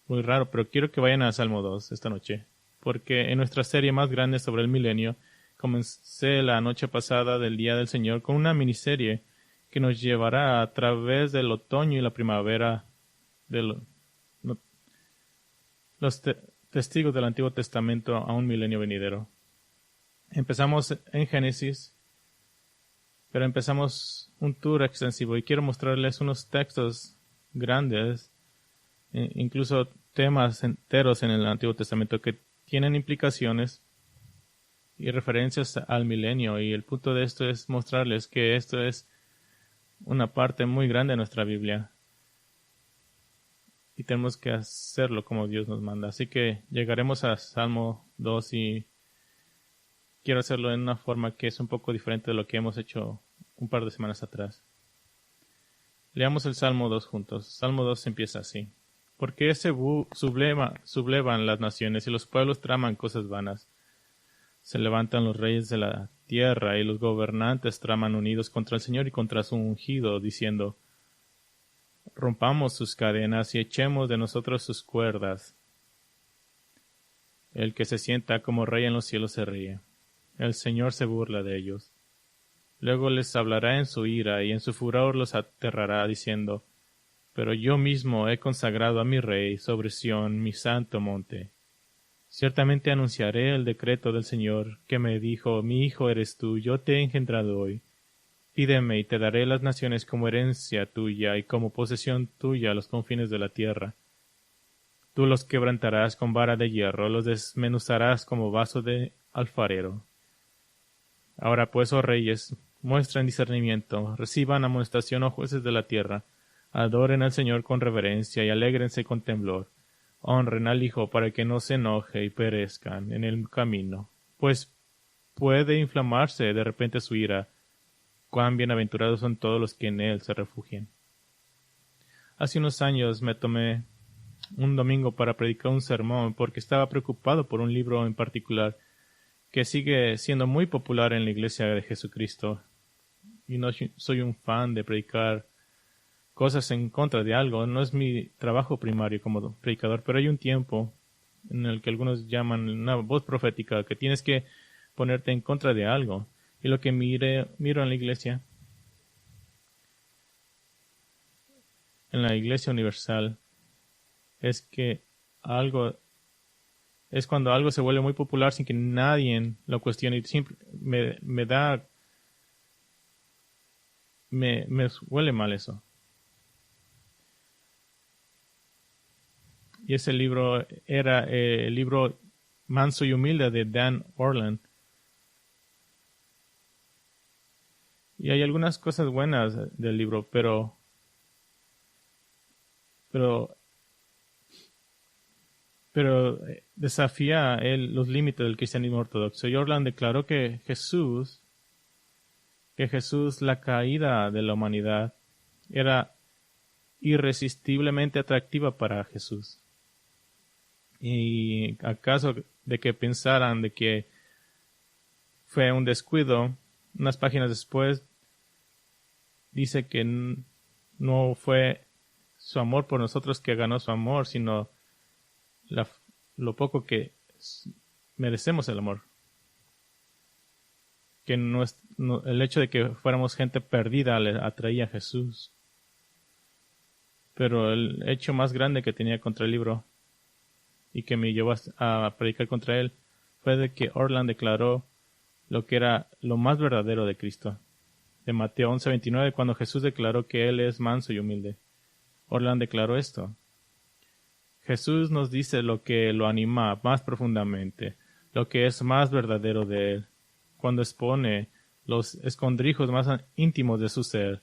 muy raro, pero quiero que vayan a Salmo 2 esta noche, porque en nuestra serie más grande sobre el milenio, comencé la noche pasada del Día del Señor con una miniserie que nos llevará a través del otoño y la primavera de los testigos del Antiguo Testamento a un milenio venidero. Empezamos en Génesis, pero empezamos un tour extensivo y quiero mostrarles unos textos grandes, incluso temas enteros en el Antiguo Testamento que tienen implicaciones y referencias al milenio, y el punto de esto es mostrarles que esto es una parte muy grande de nuestra Biblia y tenemos que hacerlo como Dios nos manda. Así que llegaremos a Salmo 2 y quiero hacerlo en una forma que es un poco diferente de lo que hemos hecho un par de semanas atrás. Leamos el Salmo 2 juntos. Salmo 2 empieza así: porque se sublevan las naciones y los pueblos traman cosas vanas. Se levantan los reyes de la tierra y los gobernantes traman unidos contra el Señor y contra su ungido, diciendo: rompamos sus cadenas y echemos de nosotros sus cuerdas. El que se sienta como rey en los cielos se ríe. El Señor se burla de ellos. Luego les hablará en su ira y en su furor los aterrará, diciendo: pero yo mismo he consagrado a mi rey sobre Sión, mi santo monte. Ciertamente anunciaré el decreto del Señor, que me dijo: mi hijo eres tú, yo te he engendrado hoy. Pídeme y te daré las naciones como herencia tuya y como posesión tuya los confines de la tierra. Tú los quebrantarás con vara de hierro, los desmenuzarás como vaso de alfarero. Ahora pues, oh reyes, muestren discernimiento, reciban amonestación, oh jueces de la tierra. Adoren al Señor con reverencia y alégrense con temblor. Honren al Hijo para que no se enoje y perezcan en el camino, pues puede inflamarse de repente su ira. Cuán bienaventurados son todos los que en Él se refugian. Hace unos años me tomé un domingo para predicar un sermón porque estaba preocupado por un libro en particular que sigue siendo muy popular en la Iglesia de Jesucristo. Y no soy un fan de predicar cosas en contra de algo, no es mi trabajo primario como predicador, pero hay un tiempo en el que algunos llaman una voz profética, que tienes que ponerte en contra de algo. Y lo que miro en la iglesia universal, es que es cuando algo se vuelve muy popular sin que nadie lo cuestione, y siempre me huele mal eso. Y ese libro era el libro Manso y Humilde de Dan Orland. Y hay algunas cosas buenas del libro, pero desafía los límites del cristianismo ortodoxo. Y Orland declaró que Jesús, la caída de la humanidad, era irresistiblemente atractiva para Jesús. Y acaso de que pensaran de que fue un descuido, unas páginas después dice que no fue su amor por nosotros que ganó su amor, sino lo poco que merecemos el amor. Que el hecho de que fuéramos gente perdida le atraía a Jesús. Pero el hecho más grande que tenía contra el libro y que me llevó a predicar contra él fue de que Orland declaró lo que era lo más verdadero de Cristo. De Mateo 11:29, cuando Jesús declaró que Él es manso y humilde. Orland declaró esto: Jesús nos dice lo que lo anima más profundamente, lo que es más verdadero de Él, cuando expone los escondrijos más íntimos de su ser.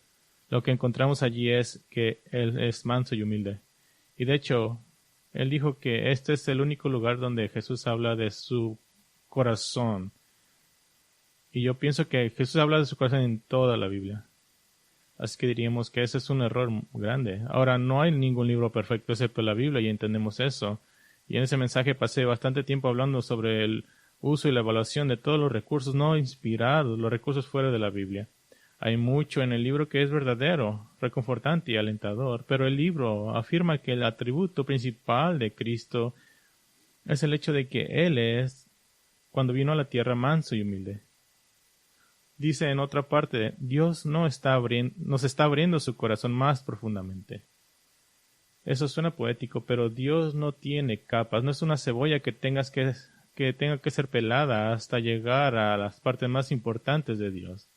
Lo que encontramos allí es que Él es manso y humilde. Y de hecho, Él dijo que este es el único lugar donde Jesús habla de su corazón. Y yo pienso que Jesús habla de su corazón en toda la Biblia. Así que diríamos que ese es un error grande. Ahora, no hay ningún libro perfecto excepto la Biblia, y entendemos eso. Y en ese mensaje pasé bastante tiempo hablando sobre el uso y la evaluación de todos los recursos no inspirados, los recursos fuera de la Biblia. Hay mucho en el libro que es verdadero, reconfortante y alentador, pero el libro afirma que el atributo principal de Cristo es el hecho de que Él es, cuando vino a la tierra, manso y humilde. Dice en otra parte, Dios nos está abriendo su corazón más profundamente. Eso suena poético, pero Dios no tiene capas, no es una cebolla que tenga que ser pelada hasta llegar a las partes más importantes de Dios.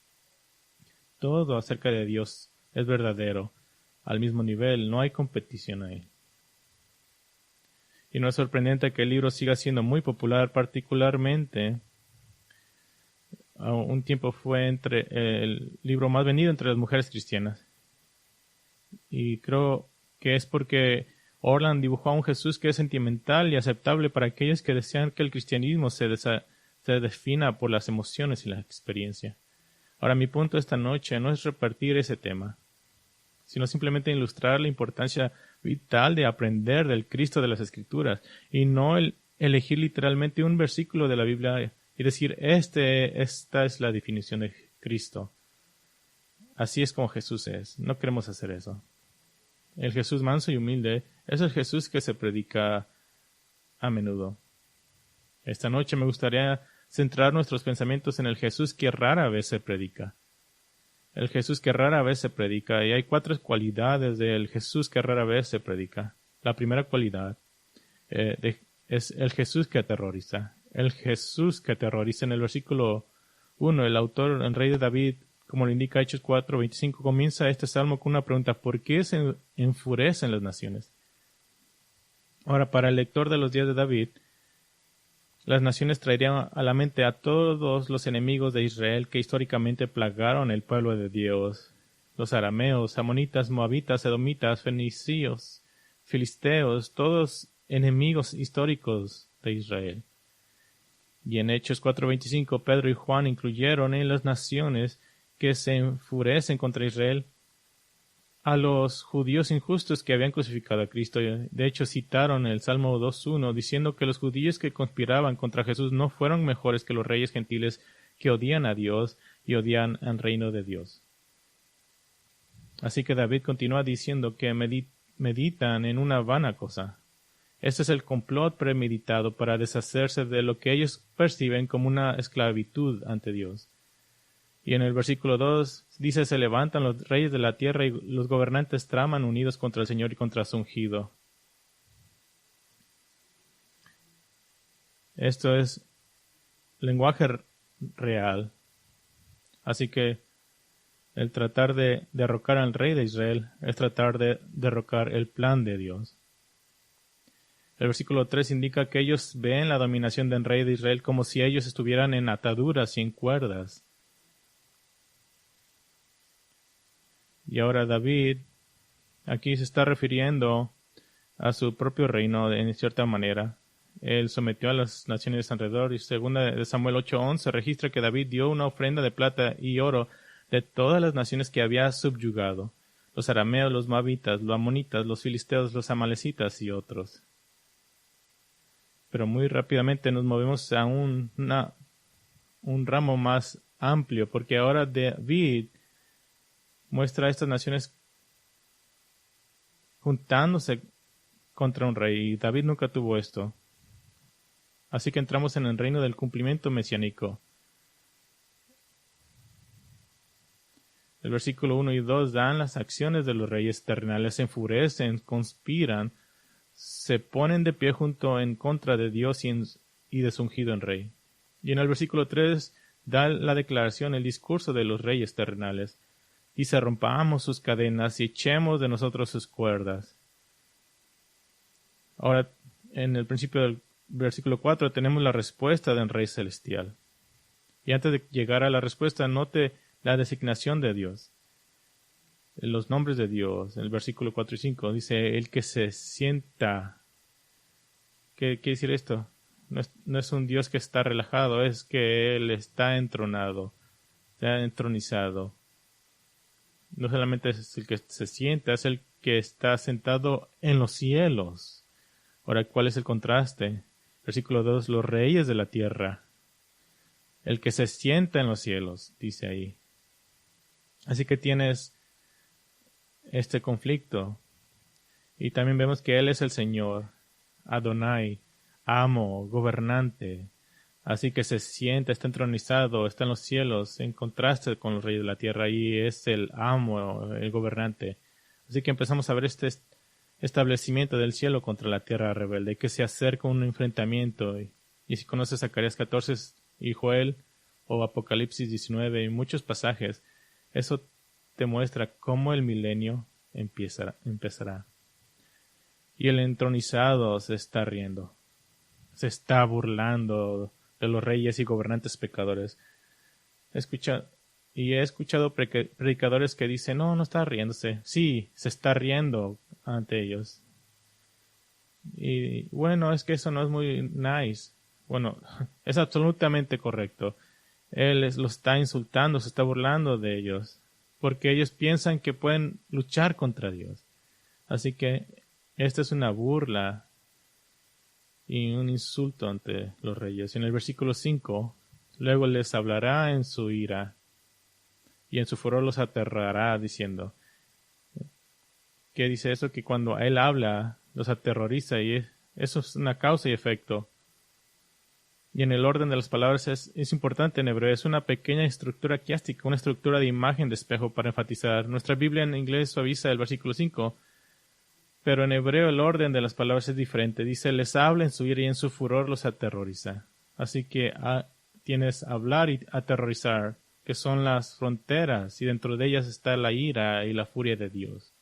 Todo acerca de Dios es verdadero, al mismo nivel, no hay competición ahí. Y no es sorprendente que el libro siga siendo muy popular, particularmente un tiempo fue el libro más vendido entre las mujeres cristianas. Y creo que es porque Orland dibujó a un Jesús que es sentimental y aceptable para aquellos que desean que el cristianismo se defina por las emociones y la experiencia. Ahora, mi punto esta noche no es repartir ese tema, sino simplemente ilustrar la importancia vital de aprender del Cristo de las Escrituras y no elegir literalmente un versículo de la Biblia y decir, esta es la definición de Cristo. Así es como Jesús es. No queremos hacer eso. El Jesús manso y humilde es el Jesús que se predica a menudo. Esta noche me gustaría centrar nuestros pensamientos en el Jesús que rara vez se predica. El Jesús que rara vez se predica, y hay 4 cualidades del Jesús que rara vez se predica. La primera cualidad es el Jesús que aterroriza. El Jesús que aterroriza. En el versículo 1, el autor, el rey de David, como lo indica Hechos 4:25, comienza este salmo con una pregunta: ¿por qué se enfurecen las naciones? Ahora, para el lector de los días de David, las naciones traerían a la mente a todos los enemigos de Israel que históricamente plagaron el pueblo de Dios: los arameos, amonitas, moabitas, edomitas, fenicios, filisteos, todos enemigos históricos de Israel. Y en Hechos 4:25, Pedro y Juan incluyeron en las naciones que se enfurecen contra Israel a los judíos injustos que habían crucificado a Cristo. De hecho, citaron el Salmo 2:1 diciendo que los judíos que conspiraban contra Jesús no fueron mejores que los reyes gentiles que odian a Dios y odian al reino de Dios. Así que David continúa diciendo que meditan en una vana cosa. Este es el complot premeditado para deshacerse de lo que ellos perciben como una esclavitud ante Dios. Y en el versículo 2 dice: se levantan los reyes de la tierra y los gobernantes traman unidos contra el Señor y contra su ungido. Esto es lenguaje real. Así que el tratar de derrocar al rey de Israel es tratar de derrocar el plan de Dios. El versículo 3 indica que ellos ven la dominación del rey de Israel como si ellos estuvieran en ataduras y en cuerdas. Y ahora David aquí se está refiriendo a su propio reino en cierta manera. Él sometió a las naciones alrededor, y segunda de Samuel 8:11 registra que David dio una ofrenda de plata y oro de todas las naciones que había subyugado: los arameos, los moabitas, los amonitas, los filisteos, los amalecitas y otros. Pero muy rápidamente nos movemos a un ramo más amplio, porque ahora David muestra a estas naciones juntándose contra un rey, y David nunca tuvo esto. Así que entramos en el reino del cumplimiento mesiánico. El versículo 1 y 2 dan las acciones de los reyes terrenales: se enfurecen, conspiran, se ponen de pie junto en contra de Dios y de su ungido en rey. Y en el versículo 3 da la declaración, el discurso de los reyes terrenales. Dice: rompamos sus cadenas y echemos de nosotros sus cuerdas. Ahora, en el principio del versículo 4 tenemos la respuesta del Rey Celestial. Y antes de llegar a la respuesta, note la designación de Dios. Los nombres de Dios. En el versículo 4 y 5 dice: el que se sienta. ¿Qué quiere decir esto? No es un Dios que está relajado, es que Él está entronado, está entronizado. No solamente es el que se sienta, es el que está sentado en los cielos. Ahora, ¿cuál es el contraste? Versículo 2, los reyes de la tierra. El que se sienta en los cielos, dice ahí. Así que tienes este conflicto. Y también vemos que Él es el Señor, Adonai, amo, gobernante. Así que se sienta, está entronizado, está en los cielos, en contraste con los reyes de la tierra, y es el amo, el gobernante. Así que empezamos a ver este establecimiento del cielo contra la tierra rebelde, que se acerca un enfrentamiento. Y si conoces Zacarías 14 y Joel, o Apocalipsis 19 y muchos pasajes, eso te muestra cómo el milenio empezará. Y el entronizado se está riendo, se está burlando de los reyes y gobernantes pecadores. He escuchado predicadores que dicen, no está riéndose. Sí, se está riendo ante ellos. Y bueno, es que eso no es muy nice. Bueno, es absolutamente correcto. Él los está insultando, se está burlando de ellos, porque ellos piensan que pueden luchar contra Dios. Así que esta es una burla y un insulto ante los reyes. En el versículo 5, luego les hablará en su ira y en su furor los aterrará, diciendo. ¿Qué dice eso? Que cuando Él habla, los aterroriza, y eso es una causa y efecto. Y en el orden de las palabras es importante en hebreo, es una pequeña estructura quiástica, una estructura de imagen de espejo para enfatizar. Nuestra Biblia en inglés suaviza el versículo 5, pero en hebreo el orden de las palabras es diferente. Dice, les habla en su ira y en su furor los aterroriza. Así que tienes hablar y aterrorizar, que son las fronteras, y dentro de ellas está la ira y la furia de Dios.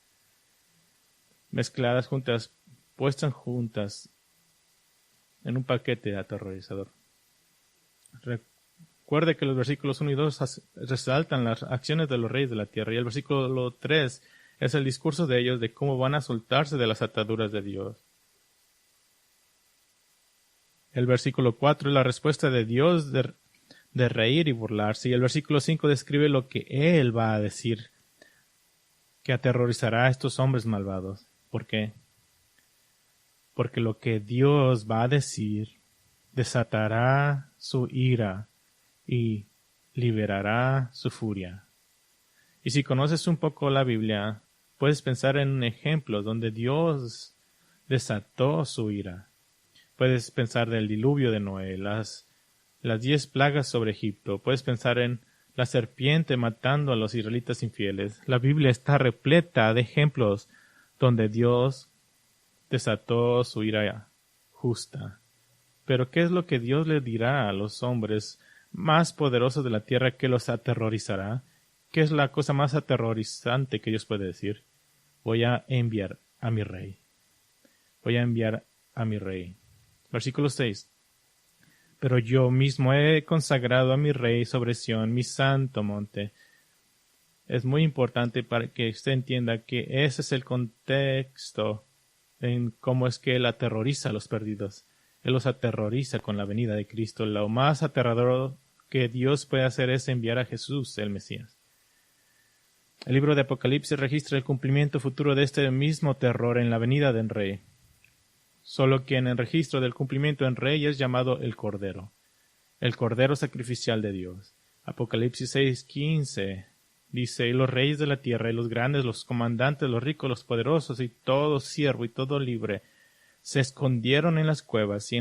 Mezcladas juntas, puestas juntas en un paquete aterrorizador. Recuerde que los versículos 1 y 2 resaltan las acciones de los reyes de la tierra, y el versículo 3 es el discurso de ellos de cómo van a soltarse de las ataduras de Dios. El versículo 4 es la respuesta de Dios de reír y burlarse, y el versículo 5 describe lo que Él va a decir, que aterrorizará a estos hombres malvados. ¿Por qué? Porque lo que Dios va a decir desatará su ira y liberará su furia. Y si conoces un poco la Biblia, puedes pensar en ejemplos donde Dios desató su ira. Puedes pensar del diluvio de Noé, las 10 plagas sobre Egipto. Puedes pensar en la serpiente matando a los israelitas infieles. La Biblia está repleta de ejemplos donde Dios desató su ira justa. Pero ¿qué es lo que Dios le dirá a los hombres más poderosos de la tierra que los aterrorizará? ¿Qué es la cosa más aterrorizante que Dios puede decir? Voy a enviar a mi rey. Voy a enviar a mi rey. Versículo 6. Pero yo mismo he consagrado a mi rey sobre Sión, mi santo monte. Es muy importante para que usted entienda que ese es el contexto en cómo es que Él aterroriza a los perdidos. Él los aterroriza con la venida de Cristo. Lo más aterrador que Dios puede hacer es enviar a Jesús, el Mesías. El libro de Apocalipsis registra el cumplimiento futuro de este mismo terror en la venida del Rey. Solo que en el registro del cumplimiento en Rey es llamado el Cordero sacrificial de Dios. Apocalipsis 6:15 dice, y los reyes de la tierra, y los grandes, los comandantes, los ricos, los poderosos, y todo siervo y todo libre, se escondieron en las cuevas y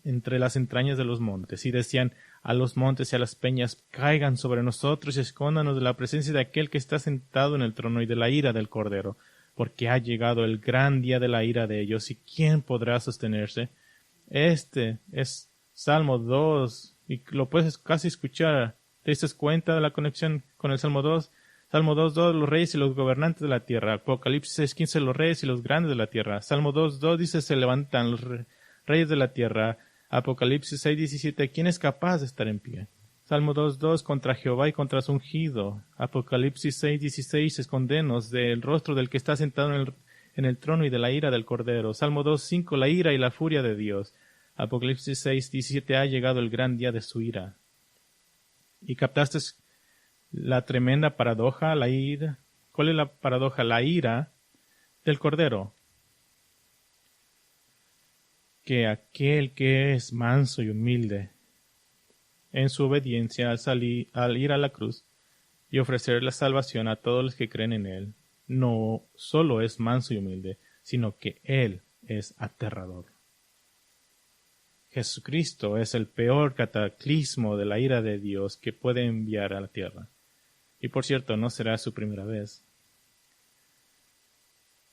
entre las entrañas de los montes, y decían a los montes y a las peñas, caigan sobre nosotros y escóndanos de la presencia de aquel que está sentado en el trono y de la ira del Cordero, porque ha llegado el gran día de la ira de ellos, y ¿quién podrá sostenerse? Este es Salmo 2, y lo puedes casi escuchar. ¿Te diste cuenta de la conexión con el Salmo 2? Salmo 2:2, los reyes y los gobernantes de la tierra. Apocalipsis 6:15, los reyes y los grandes de la tierra. Salmo 2:2 dice, se levantan los reyes de la tierra. Apocalipsis 6:17, ¿quién es capaz de estar en pie? Salmo 2:2, contra Jehová y contra su ungido. Apocalipsis 6:16, escondenos del rostro del que está sentado en el trono y de la ira del Cordero. Salmo 2:5, la ira y la furia de Dios. Apocalipsis 6:17, ha llegado el gran día de su ira. ¿Y captaste la tremenda paradoja, la ira? ¿Cuál es la paradoja? La ira del Cordero. Que aquel que es manso y humilde en su obediencia al ir a la cruz, y ofrecer la salvación a todos los que creen en él. No solo es manso y humilde, sino que él es aterrador. Jesucristo es el peor cataclismo de la ira de Dios que puede enviar a la tierra. Y por cierto, no será su primera vez.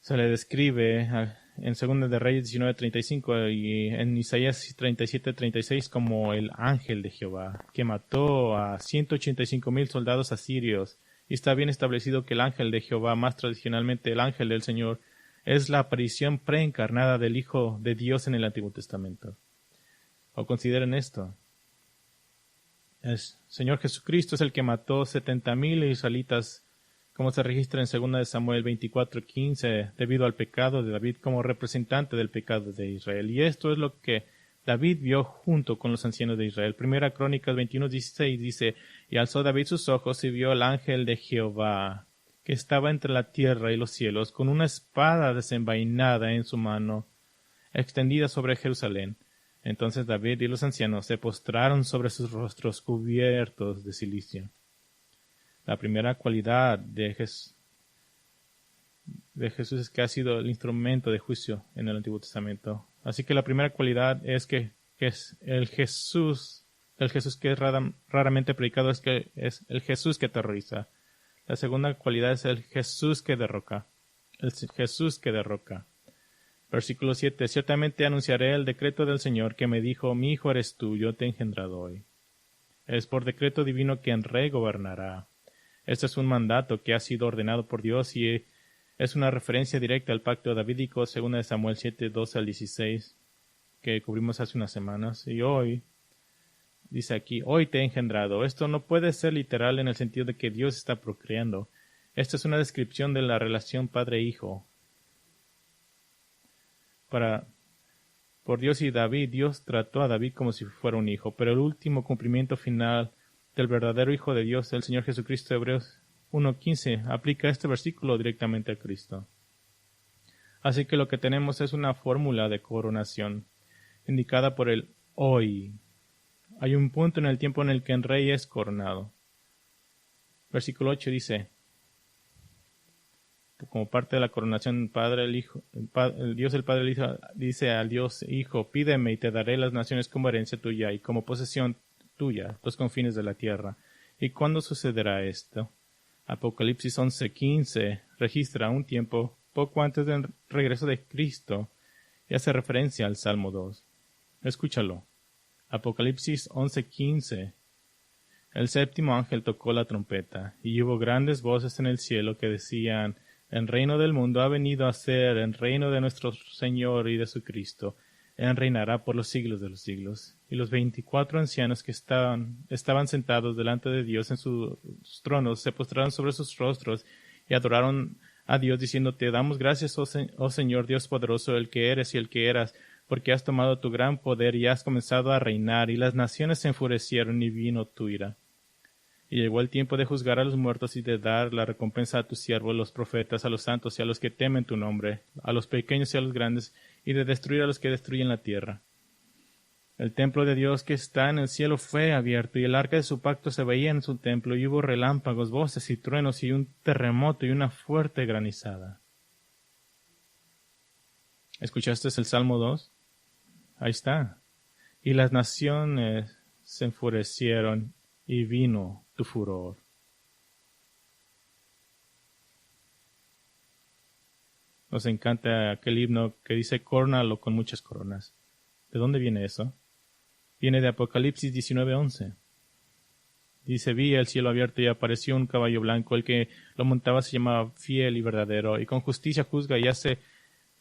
Se le describe en 2 de Reyes 19:35 y en Isaías 37:36 como el ángel de Jehová, que mató a 185,000 soldados asirios. Y está bien establecido que el ángel de Jehová, más tradicionalmente el ángel del Señor, es la aparición preencarnada del Hijo de Dios en el Antiguo Testamento. O consideren esto. El Señor Jesucristo es el que mató 70,000 israelitas, como se registra en 2 de Samuel 24:15, debido al pecado de David como representante del pecado de Israel. Y esto es lo que David vio junto con los ancianos de Israel. Primera Crónicas 21:16 dice: Y alzó David sus ojos y vio al ángel de Jehová, que estaba entre la tierra y los cielos, con una espada desenvainada en su mano, extendida sobre Jerusalén. Entonces David y los ancianos se postraron sobre sus rostros cubiertos de cilicio. La primera cualidad de Jesús es que ha sido el instrumento de juicio en el Antiguo Testamento. Así que la primera cualidad es que es el Jesús que es raramente predicado, es que es el Jesús que aterroriza. La segunda cualidad es el Jesús que derroca. El Jesús que derroca. Versículo 7. Ciertamente anunciaré el decreto del Señor que me dijo: Mi hijo eres tú, yo te he engendrado hoy. Es por decreto divino que en rey gobernará. Este es un mandato que ha sido ordenado por Dios y es una referencia directa al pacto davídico, 2 de Samuel 7:12-16, que cubrimos hace unas semanas. Y hoy, dice aquí, hoy te he engendrado. Esto no puede ser literal en el sentido de que Dios está procreando. Esta es una descripción de la relación padre-hijo. Por Dios y David, Dios trató a David como si fuera un hijo, pero el último cumplimiento final del verdadero Hijo de Dios, el Señor Jesucristo, Hebreos 1:15, aplica este versículo directamente a Cristo. Así que lo que tenemos es una fórmula de coronación, indicada por el hoy. Hay un punto en el tiempo en el que el rey es coronado. Versículo 8 dice, como parte de la coronación, el Padre, el Hijo, Dios el Padre el Hijo, dice al Dios Hijo: Pídeme y te daré las naciones como herencia tuya y como posesión tuya los confines de la tierra. ¿Y cuándo sucederá esto? Apocalipsis 11:15 registra un tiempo poco antes del regreso de Cristo y hace referencia al Salmo 2. Escúchalo. Apocalipsis 11:15. El séptimo ángel tocó la trompeta, y hubo grandes voces en el cielo que decían: El reino del mundo ha venido a ser el reino de nuestro Señor y de su Cristo. Él reinará por los siglos de los siglos. Y los 24 ancianos que estaban sentados delante de Dios en sus tronos se postraron sobre sus rostros y adoraron a Dios, diciendo: Te damos gracias, oh Señor Dios poderoso, el que eres y el que eras, porque has tomado tu gran poder y has comenzado a reinar, y las naciones se enfurecieron y vino tu ira. Y llegó el tiempo de juzgar a los muertos y de dar la recompensa a tus siervos, los profetas, a los santos y a los que temen tu nombre, a los pequeños y a los grandes, y de destruir a los que destruyen la tierra. El templo de Dios que está en el cielo fue abierto, y el arca de su pacto se veía en su templo, y hubo relámpagos, voces y truenos, y un terremoto y una fuerte granizada. ¿Escuchaste el Salmo 2? Ahí está. Y las naciones se enfurecieron y vino tu furor. Nos encanta aquel himno que dice: Córnalo con muchas coronas. ¿De dónde viene eso? Viene de Apocalipsis 19:11. Dice: Vi el cielo abierto y apareció un caballo blanco. El que lo montaba se llamaba Fiel y Verdadero, y con justicia juzga y hace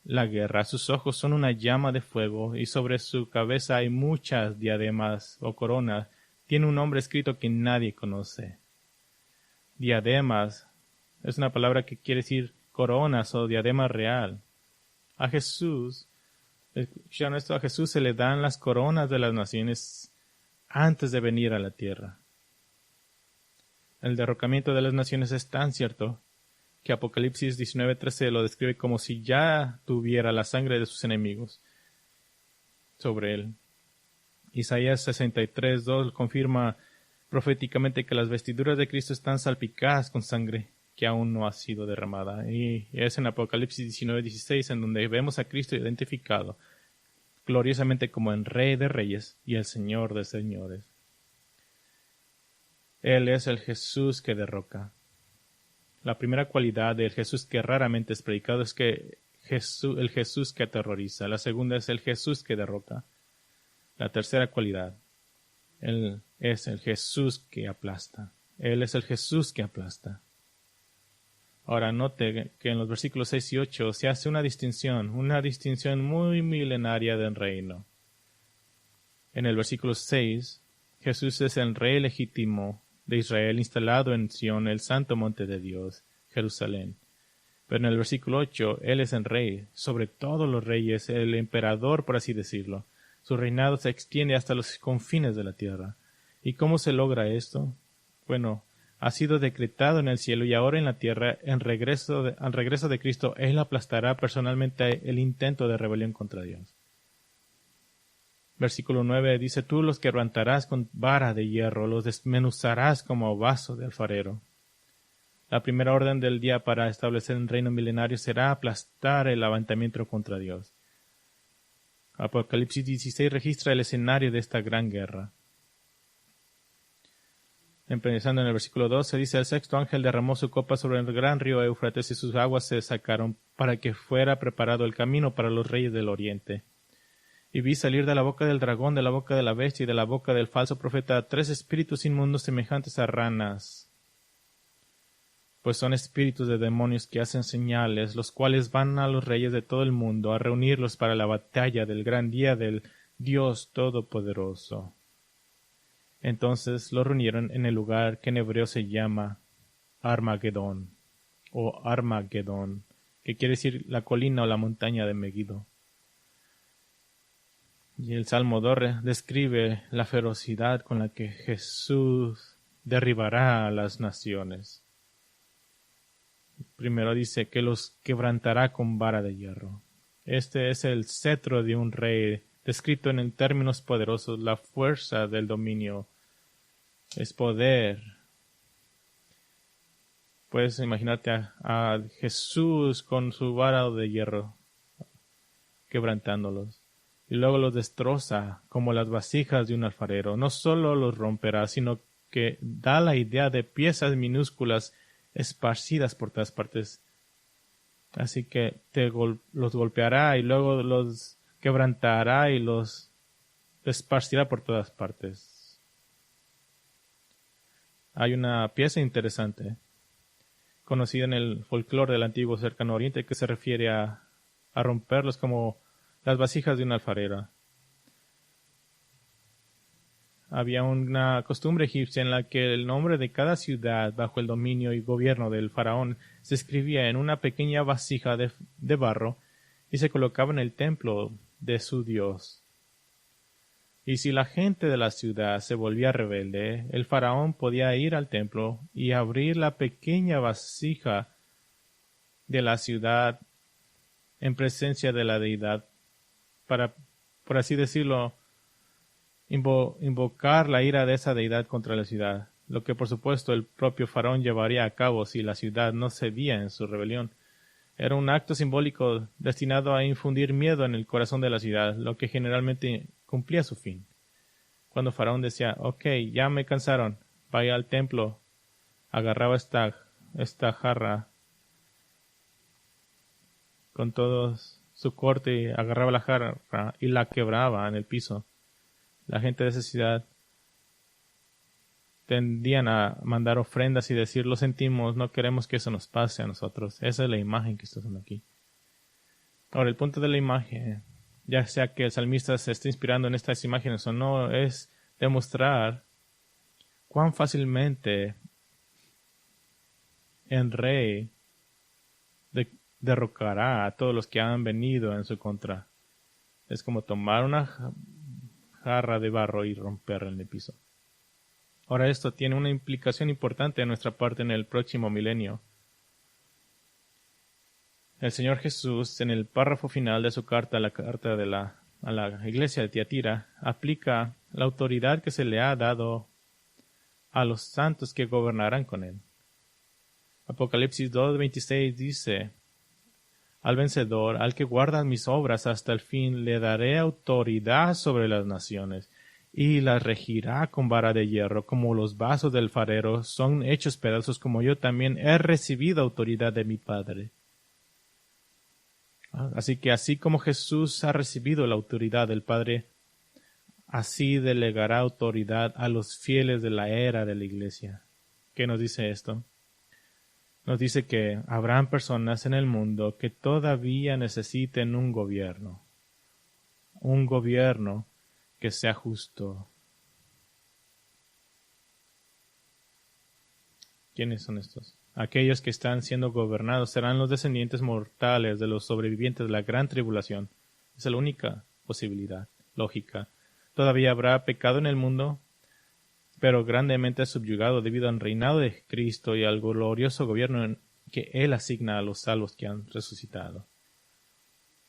la guerra. Sus ojos son una llama de fuego, y sobre su cabeza hay muchas diademas o coronas. Tiene un nombre escrito que nadie conoce. Diademas es una palabra que quiere decir coronas o diadema real. A Jesús, escucharon esto, a Jesús se le dan las coronas de las naciones antes de venir a la tierra. El derrocamiento de las naciones es tan cierto que Apocalipsis 19:13 lo describe como si ya tuviera la sangre de sus enemigos sobre él. Isaías 63:2 confirma: proféticamente que las vestiduras de Cristo están salpicadas con sangre que aún no ha sido derramada. Y es en Apocalipsis 19:16 en donde vemos a Cristo identificado gloriosamente como el Rey de Reyes y el Señor de Señores. Él es el Jesús que derroca. La primera cualidad del Jesús que raramente es predicado es que el Jesús que aterroriza. La segunda es el Jesús que derroca. La tercera cualidad, Él es el Jesús que aplasta. Él es el Jesús que aplasta. Ahora note que en los versículos 6 y 8 se hace una distinción muy milenaria del reino. En el versículo 6, Jesús es el Rey legítimo de Israel instalado en Sión, el santo monte de Dios, Jerusalén. Pero en el versículo 8, Él es el Rey sobre todos los reyes, el emperador, por así decirlo. Su reinado se extiende hasta los confines de la tierra. ¿Y cómo se logra esto? Bueno, ha sido decretado en el cielo y ahora en la tierra. Al regreso de Cristo, Él aplastará personalmente el intento de rebelión contra Dios. Versículo 9 dice, tú los quebrantarás con vara de hierro, los desmenuzarás como vaso de alfarero. La primera orden del día para establecer un reino milenario será aplastar el levantamiento contra Dios. Apocalipsis 16 registra el escenario de esta gran guerra. Empezando en el versículo 12, dice, el sexto ángel derramó su copa sobre el gran río Éufrates y sus aguas se sacaron para que fuera preparado el camino para los reyes del oriente. Y vi salir de la boca del dragón, de la boca de la bestia y de la boca del falso profeta 3 espíritus inmundos semejantes a ranas, pues son espíritus de demonios que hacen señales, los cuales van a los reyes de todo el mundo a reunirlos para la batalla del gran día del Dios Todopoderoso. Entonces los reunieron en el lugar que en hebreo se llama Armagedón, que quiere decir la colina o la montaña de Megiddo. Y el Salmo 2 describe la ferocidad con la que Jesús derribará a las naciones. Primero dice que los quebrantará con vara de hierro. Este es el cetro de un rey, descrito en términos poderosos. La fuerza del dominio es poder. Puedes imaginarte a Jesús con su vara de hierro, quebrantándolos. Y luego los destroza como las vasijas de un alfarero. No solo los romperá, sino que da la idea de piezas minúsculas esparcidas por todas partes. Así que los golpeará y luego los quebrantará y los esparcirá por todas partes. Hay una pieza interesante, conocida en el folclore del antiguo Cercano Oriente, que se refiere a romperlos como las vasijas de una alfarera. Había una costumbre egipcia en la que el nombre de cada ciudad bajo el dominio y gobierno del faraón se escribía en una pequeña vasija de barro y se colocaba en el templo de su dios. Y si la gente de la ciudad se volvía rebelde, el faraón podía ir al templo y abrir la pequeña vasija de la ciudad en presencia de la deidad para, por así decirlo, invocar la ira de esa deidad contra la ciudad, lo que por supuesto el propio faraón llevaría a cabo si la ciudad no cedía en su rebelión. Era un acto simbólico destinado a infundir miedo en el corazón de la ciudad, lo que generalmente cumplía su fin. Cuando faraón decía, ok, ya me cansaron, vaya al templo, agarraba esta jarra con todo su corte, agarraba la jarra y la quebraba en el piso. La gente de esa ciudad tendían a mandar ofrendas y decir, lo sentimos, no queremos que eso nos pase a nosotros. Esa es la imagen que está haciendo aquí. Ahora, el punto de la imagen, ya sea que el salmista se esté inspirando en estas imágenes o no, es demostrar cuán fácilmente el rey derrocará a todos los que han venido en su contra. Es como tomar una jarra de barro y romperla en el piso. Ahora esto tiene una implicación importante de nuestra parte en el próximo milenio. El Señor Jesús, en el párrafo final de su carta, a la iglesia de Tiatira, aplica la autoridad que se le ha dado a los santos que gobernarán con él. Apocalipsis 2:26 dice: al vencedor, al que guarda mis obras hasta el fin, le daré autoridad sobre las naciones, y las regirá con vara de hierro, como los vasos del farero son hechos pedazos, como yo también he recibido autoridad de mi Padre. Así que así como Jesús ha recibido la autoridad del Padre, así delegará autoridad a los fieles de la era de la Iglesia. ¿Qué nos dice esto? Nos dice que habrán personas en el mundo que todavía necesiten un gobierno que sea justo. ¿Quiénes son estos? Aquellos que están siendo gobernados serán los descendientes mortales de los sobrevivientes de la gran tribulación. Esa es la única posibilidad lógica. Todavía habrá pecado en el mundo, pero grandemente subyugado debido al reinado de Cristo y al glorioso gobierno que Él asigna a los salvos que han resucitado.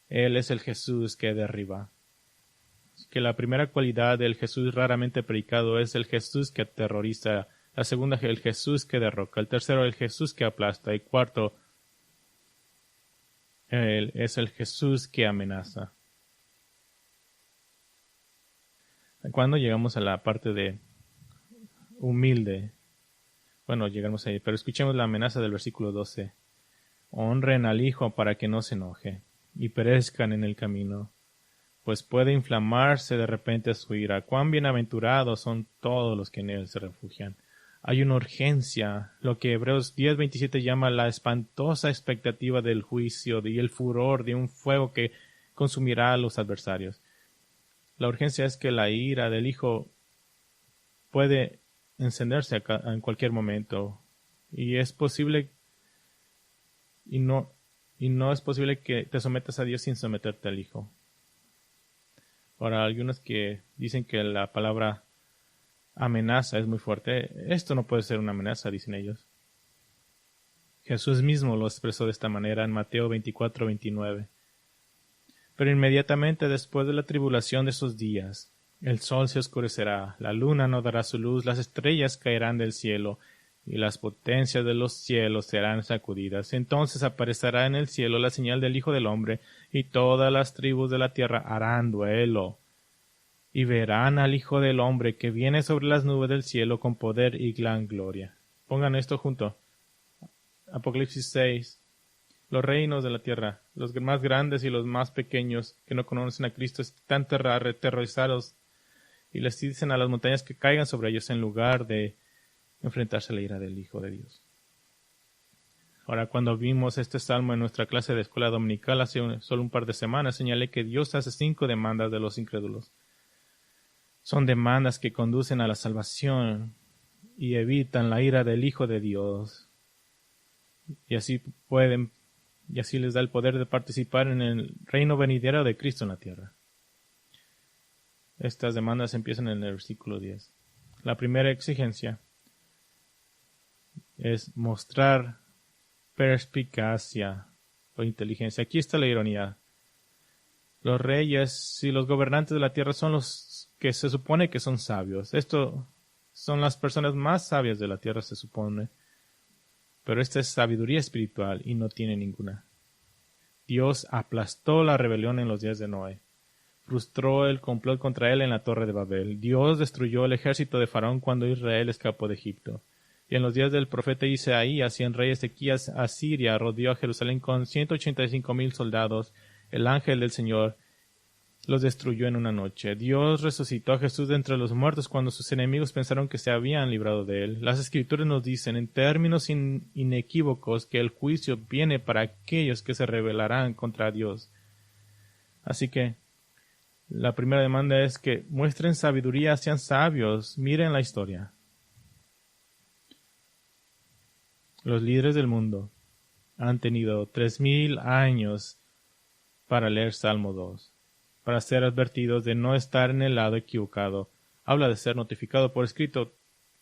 Él es el Jesús que derriba. Que la primera cualidad del Jesús raramente predicado es el Jesús que aterroriza. La segunda, el Jesús que derroca. El tercero, el Jesús que aplasta. Y cuarto, Él es el Jesús que amenaza. Cuando llegamos a la parte de humilde, bueno, llegamos ahí, pero escuchemos la amenaza del versículo 12. Honren al Hijo para que no se enoje y perezcan en el camino, pues puede inflamarse de repente su ira. Cuán bienaventurados son todos los que en él se refugian. Hay una urgencia, lo que Hebreos 10:27 llama la espantosa expectativa del juicio y el furor de un fuego que consumirá a los adversarios. La urgencia es que la ira del Hijo puede encenderse en cualquier momento, y es posible y no es posible que te sometas a Dios sin someterte al Hijo. Ahora, algunos que dicen que la palabra amenaza es muy fuerte, esto no puede ser una amenaza, dicen ellos. Jesús mismo lo expresó de esta manera en Mateo 24:29. Pero inmediatamente después de la tribulación de esos días, el sol se oscurecerá, la luna no dará su luz, las estrellas caerán del cielo, y las potencias de los cielos serán sacudidas. Entonces aparecerá en el cielo la señal del Hijo del Hombre, y todas las tribus de la tierra harán duelo, y verán al Hijo del Hombre que viene sobre las nubes del cielo con poder y gran gloria. Pongan esto junto. Apocalipsis 6. Los reinos de la tierra, los más grandes y los más pequeños que no conocen a Cristo, están aterrorizados y les dicen a las montañas que caigan sobre ellos en lugar de enfrentarse a la ira del Hijo de Dios. Ahora, cuando vimos este salmo en nuestra clase de escuela dominical hace solo un par de semanas, señalé que Dios hace 5 demandas de los incrédulos. Son demandas que conducen a la salvación y evitan la ira del Hijo de Dios. Y así les da el poder de participar en el reino venidero de Cristo en la tierra. Estas demandas empiezan en el versículo 10. La primera exigencia es mostrar perspicacia o inteligencia. Aquí está la ironía. Los reyes y los gobernantes de la tierra son los que se supone que son sabios. Esto son las personas más sabias de la tierra, se supone. Pero esta es sabiduría espiritual y no tiene ninguna. Dios aplastó la rebelión en los días de Noé. Frustró el complot contra él en la Torre de Babel. Dios destruyó el ejército de Faraón cuando Israel escapó de Egipto. Y en los días del profeta Isaías y en rey Ezequías, Asiria rodeó a Jerusalén con 185,000 soldados. El ángel del Señor los destruyó en una noche. Dios resucitó a Jesús de entre los muertos cuando sus enemigos pensaron que se habían librado de él. Las Escrituras nos dicen en términos inequívocos que el juicio viene para aquellos que se rebelarán contra Dios. Así que la primera demanda es que muestren sabiduría, sean sabios, miren la historia. Los líderes del mundo han tenido 3,000 años para leer Salmo 2. Para ser advertidos de no estar en el lado equivocado. Habla de ser notificado por escrito.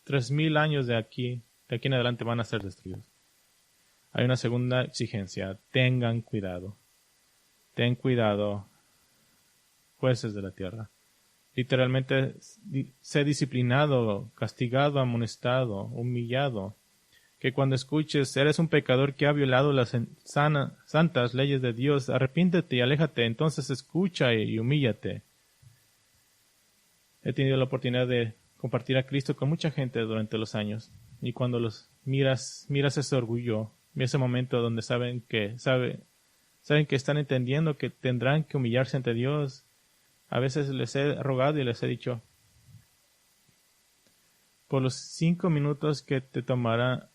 3,000 años de aquí en adelante van a ser destruidos. Hay una segunda exigencia. Tengan cuidado. Ten cuidado, jueces de la tierra. literalmente ser disciplinado, castigado, amonestado, humillado. Que cuando escuches, eres un pecador que ha violado las santas leyes de Dios, arrepiéntete y aléjate, entonces escucha y humíllate. He tenido la oportunidad de compartir a Cristo con mucha gente durante los años, y cuando los miras ese orgullo, ese momento donde saben que están entendiendo que tendrán que humillarse ante Dios. A veces les he rogado y les he dicho, por los 5 minutos que te tomará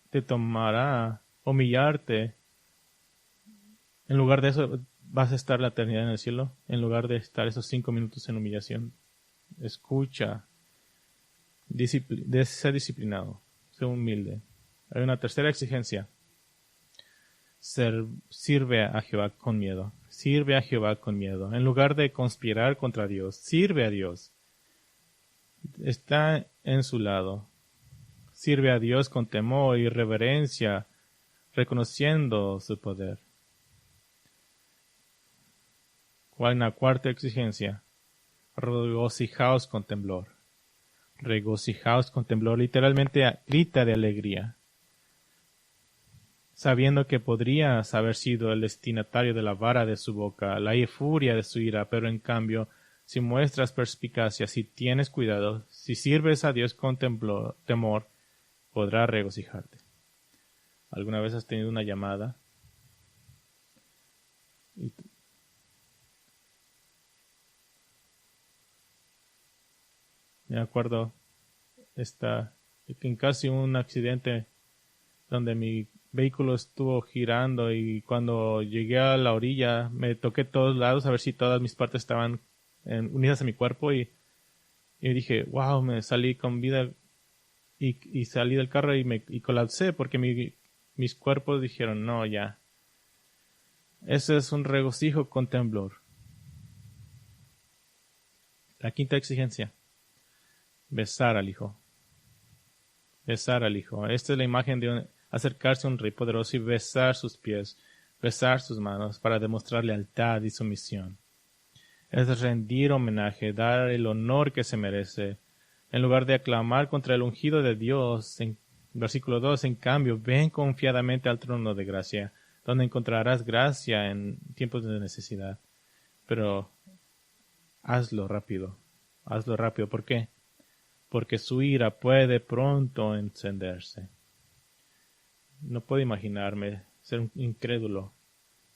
humillarte, en lugar de eso vas a estar la eternidad en el cielo, en lugar de estar esos 5 minutos en humillación. Escucha, sé disciplinado, sé humilde. Hay una tercera exigencia. Sirve a Jehová con miedo. Sirve a Jehová con miedo. En lugar de conspirar contra Dios, sirve a Dios. Está en su lado. Sirve a Dios con temor y reverencia, reconociendo su poder. ¿Cuál es la cuarta exigencia? Regocijaos con temblor. Regocijaos con temblor. Literalmente grita de alegría, sabiendo que podrías haber sido el destinatario de la vara de su boca, la furia de su ira, pero en cambio, si muestras perspicacia, si tienes cuidado, si sirves a Dios con temor, podrás regocijarte. ¿Alguna vez has tenido una llamada? Me acuerdo en casi un accidente donde mi vehículo estuvo girando y cuando llegué a la orilla me toqué todos lados a ver si todas mis partes estaban unidas a mi cuerpo y dije, wow, me salí con vida y salí del carro y colapsé porque mis cuerpos dijeron, no, ya. Ese es un regocijo con temblor. La quinta exigencia. Besar al Hijo. Besar al Hijo. Esta es la imagen de acercarse a un rey poderoso y besar sus pies, besar sus manos para demostrar lealtad y sumisión. Es rendir homenaje, dar el honor que se merece. En lugar de aclamar contra el ungido de Dios, en versículo 2, en cambio, ven confiadamente al trono de gracia, donde encontrarás gracia en tiempos de necesidad. Pero hazlo rápido. ¿Por qué? Porque su ira puede pronto encenderse. No puedo imaginarme ser un incrédulo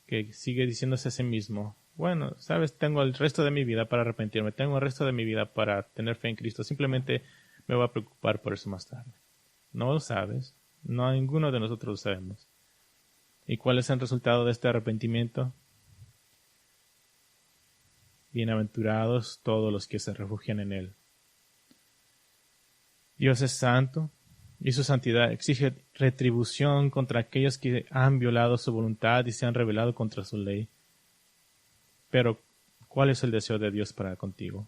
que sigue diciéndose a sí mismo, bueno, sabes, tengo el resto de mi vida para arrepentirme, tengo el resto de mi vida para tener fe en Cristo, simplemente me voy a preocupar por eso más tarde. No lo sabes, no ninguno de nosotros lo sabemos. ¿Y cuál es el resultado de este arrepentimiento? Bienaventurados todos los que se refugian en Él. Dios es santo y su santidad exige retribución contra aquellos que han violado su voluntad y se han rebelado contra su ley. Pero, ¿cuál es el deseo de Dios para contigo?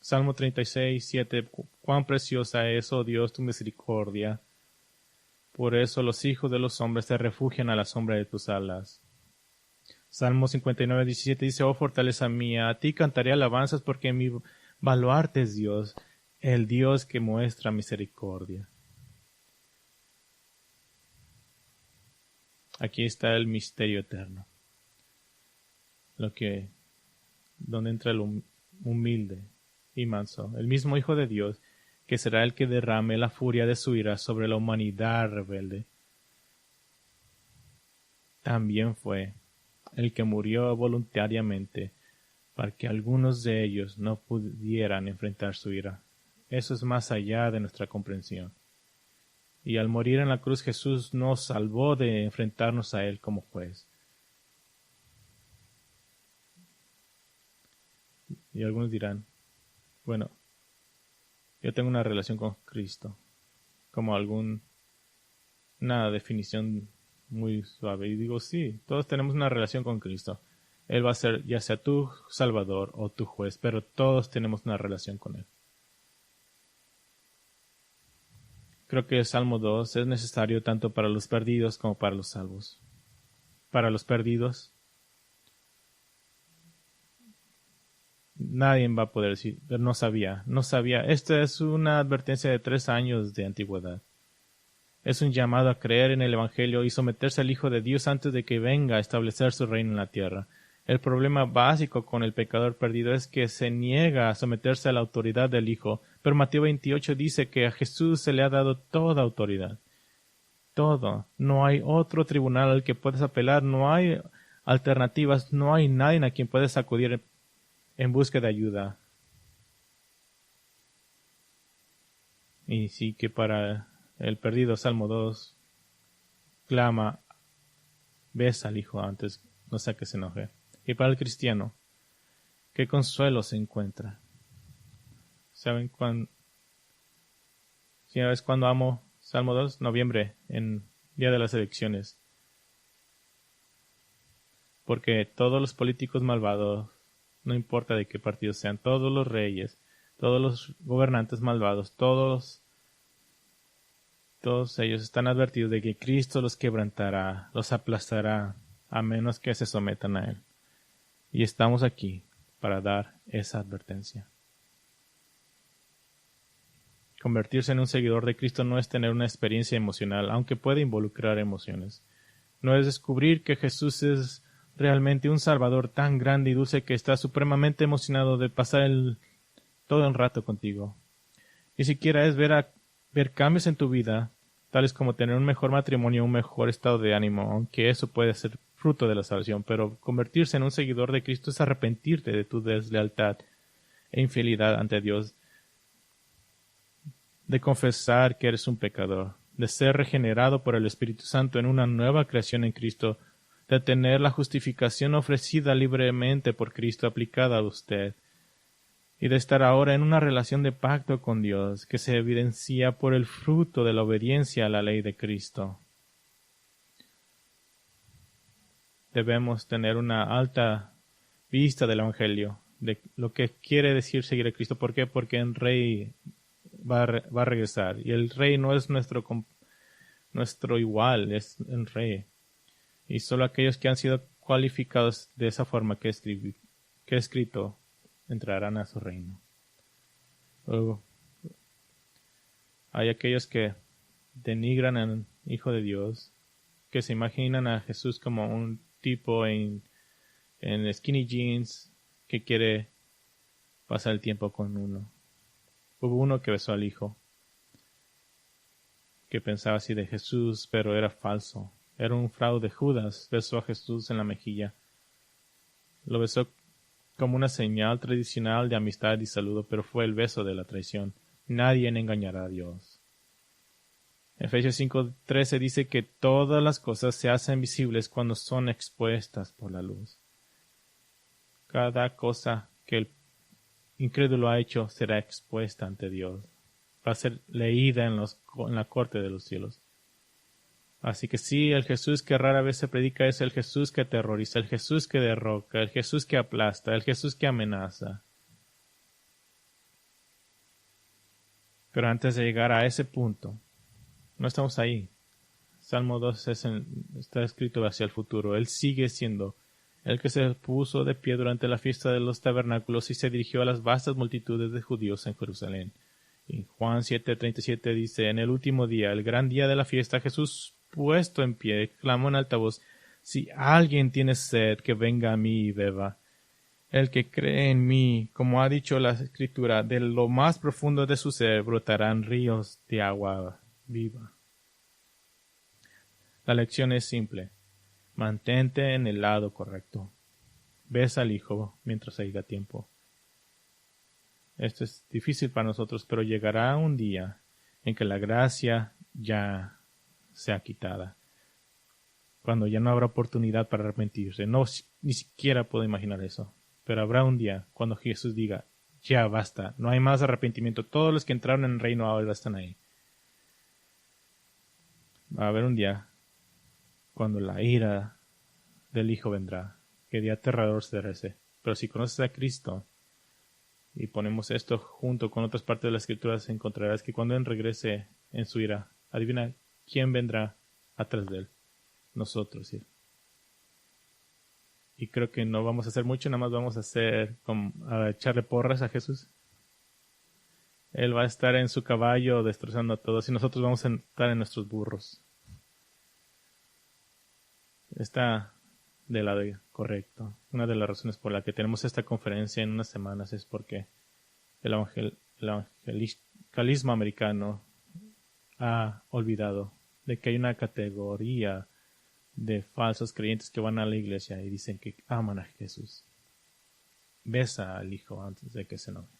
Salmo 36, 7. Cuán preciosa es, oh Dios, tu misericordia. Por eso los hijos de los hombres se refugian a la sombra de tus alas. Salmo 59, 17 dice, oh fortaleza mía, a ti cantaré alabanzas porque mi baluarte es Dios, el Dios que muestra misericordia. Aquí está el misterio eterno. Donde entra el humilde y manso, el mismo Hijo de Dios, que será el que derrame la furia de su ira sobre la humanidad rebelde. También fue el que murió voluntariamente para que algunos de ellos no pudieran enfrentar su ira. Eso es más allá de nuestra comprensión. Y al morir en la cruz Jesús nos salvó de enfrentarnos a Él como juez. Y algunos dirán, bueno, yo tengo una relación con Cristo, como una definición muy suave. Y digo, sí, todos tenemos una relación con Cristo. Él va a ser ya sea tu Salvador o tu juez, pero todos tenemos una relación con Él. Creo que el Salmo 2 es necesario tanto para los perdidos como para los salvos. Para los perdidos, Nadie va a poder decir, pero no sabía. Esta es una advertencia de 3 años de antigüedad. Es un llamado a creer en el Evangelio y someterse al Hijo de Dios antes de que venga a establecer su reino en la tierra. El problema básico con el pecador perdido es que se niega a someterse a la autoridad del Hijo, pero Mateo 28 dice que a Jesús se le ha dado toda autoridad. Todo. No hay otro tribunal al que puedes apelar, no hay alternativas, no hay nadie a quien puedes acudir en busca de ayuda. Y sí que para el perdido, Salmo 2, clama, ves al Hijo antes, no sea que se enoje. Y para el cristiano, ¿qué consuelo se encuentra? ¿Sabes cuándo amo Salmo 2? Noviembre, en día de las elecciones. Porque todos los políticos malvados, no importa de qué partido sean, todos los reyes, todos los gobernantes malvados, todos ellos están advertidos de que Cristo los quebrantará, los aplastará, a menos que se sometan a Él. Y estamos aquí para dar esa advertencia. Convertirse en un seguidor de Cristo no es tener una experiencia emocional, aunque puede involucrar emociones. No es descubrir que Jesús es realmente un Salvador tan grande y dulce que está supremamente emocionado de pasar todo el rato contigo. Ni siquiera es ver cambios en tu vida, tales como tener un mejor matrimonio, un mejor estado de ánimo, aunque eso puede ser fruto de la salvación, pero convertirse en un seguidor de Cristo es arrepentirte de tu deslealtad e infidelidad ante Dios, de confesar que eres un pecador, de ser regenerado por el Espíritu Santo en una nueva creación en Cristo, de tener la justificación ofrecida libremente por Cristo aplicada a usted, y de estar ahora en una relación de pacto con Dios que se evidencia por el fruto de la obediencia a la ley de Cristo. Debemos tener una alta vista del Evangelio, de lo que quiere decir seguir a Cristo. ¿Por qué? Porque el Rey va a regresar, y el Rey no es nuestro igual, es el Rey. Y solo aquellos que han sido cualificados de esa forma que he escrito entrarán a su reino. Luego, hay aquellos que denigran al Hijo de Dios, que se imaginan a Jesús como un tipo en skinny jeans que quiere pasar el tiempo con uno. Hubo uno que besó al Hijo, que pensaba así de Jesús, pero era falso. Era un fraude. Judas besó a Jesús en la mejilla. Lo besó como una señal tradicional de amistad y saludo, pero fue el beso de la traición. Nadie engañará a Dios. Efesios 5:13 dice que todas las cosas se hacen visibles cuando son expuestas por la luz. Cada cosa que el incrédulo ha hecho será expuesta ante Dios. Va a ser leída en la corte de los cielos. Así que sí, el Jesús que rara vez se predica es el Jesús que aterroriza, el Jesús que derroca, el Jesús que aplasta, el Jesús que amenaza. Pero antes de llegar a ese punto, no estamos ahí. Salmo 2 está escrito hacia el futuro. Él sigue siendo el que se puso de pie durante la fiesta de los tabernáculos y se dirigió a las vastas multitudes de judíos en Jerusalén. Y Juan 7:37 dice, en el último día, el gran día de la fiesta, Jesús, puesto en pie, clamó en alta voz, si alguien tiene sed, que venga a mí y beba. El que cree en mí, como ha dicho la Escritura, de lo más profundo de su ser brotarán ríos de agua viva. La lección es simple. Mantente en el lado correcto. Besa al Hijo mientras haya tiempo. Esto es difícil para nosotros, pero llegará un día en que la gracia ya sea quitada. Cuando ya no habrá oportunidad para arrepentirse. No, ni siquiera puedo imaginar eso. Pero habrá un día cuando Jesús diga, ya basta, no hay más arrepentimiento. Todos los que entraron en el reino ahora están ahí. Va a haber un día cuando la ira del Hijo vendrá. Qué día aterrador será ese. Pero si conoces a Cristo y ponemos esto junto con otras partes de las Escrituras, encontrarás que cuando Él regrese en su ira, adivina quién vendrá atrás de Él. Nosotros. ¿Sí? y creo que no vamos a hacer mucho, nada más vamos a hacer a echarle porras a Jesús. Él va a estar en su caballo destrozando a todos y nosotros vamos a estar en nuestros burros. Está del lado correcto. Una de las razones por la que tenemos esta conferencia en unas semanas es porque el evangelismo americano ha olvidado de que hay una categoría de falsos creyentes que van a la iglesia y dicen que aman a Jesús. Besa al Hijo antes de que se enoje.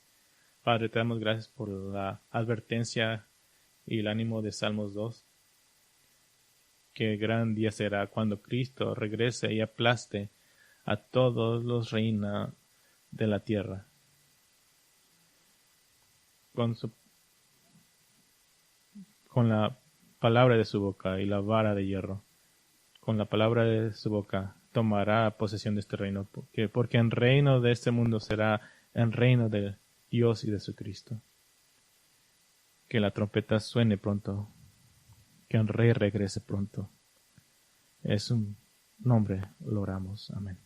Padre, te damos gracias por la advertencia y el ánimo de Salmos 2. Qué gran día será cuando Cristo regrese y aplaste a todos los reinos de la tierra. Con la palabra de su boca y la vara de hierro. Con la palabra de su boca tomará posesión de este reino, porque el reino de este mundo será el reino de Dios y de su Cristo. Que la trompeta suene pronto, que el Rey regrese pronto. Es un nombre, lo oramos. Amén.